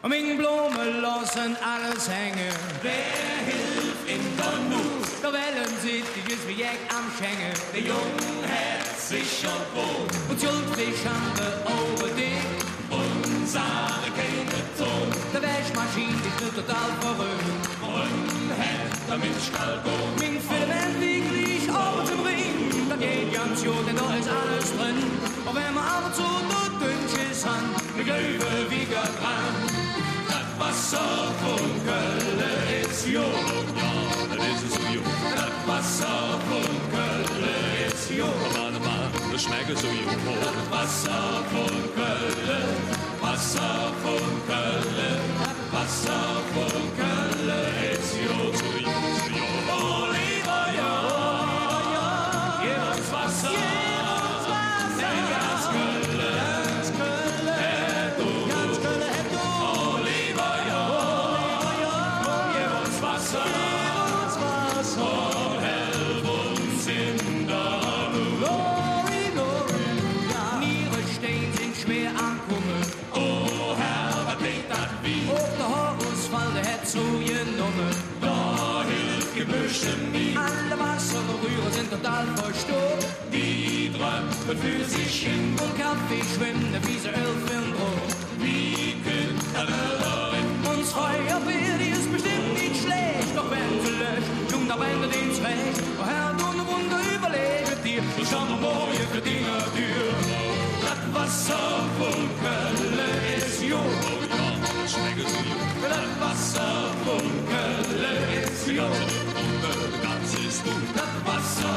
Min Blume lassen alles hängen. Wer hilft in der Not? Der Wellen sieht ich wie ich am Schängen. Der Jung hat sicher Brot. Und schuld die Schande over dich. Unsere keine Ton. Der Wäschmaschine ist nur total verrückt. Und hat damit Skalkon. Min Filament wirklich over zum Ring. Da geht ganz gut, denn da ist alles drin. Und wenn man aber zu der Dünnschiss haben, Wir Löwe wieder dran. Das Wasser von Kölle ist jung. Ja, das ist es so jung. Das Wasser von Kölle ist jung. Mann, das schmeckt so jung. Das Wasser von Kölle, Wasser von Kölle, Wasser von Kölle ist jung. So jung, so jung. Oh, lieber ja, gib uns Wasser. Denn ganz Kölle, hätt du. Oh, lieber ja, gib uns Wasser. Und helf uns in der Not. Niere stehen sind schwer ankommen. Oh, Herr, was bringt das wie? Auf der Horusfall, der hat zugenommen. Da hilft Gebüsche nie. Alle Wasserrühre sind total verstobt. Die Tröpfe für sich hin. Und Kaffee schwimmt, wie so Elfenbrot. Wie könnt Kallerin? Uns Feuerwehr, die ist bestimmt nicht schlecht. Doch wenn sie löscht, nun da wendet ins Recht. Oh Herr, du ne Wunder überlege dir. Ich schau mal morgen für die Tür. Das Wasser von Kölle ist jung. Oh ja, das schmeckt so jung. Das Wasser von Kölle ist jung. Das Wasser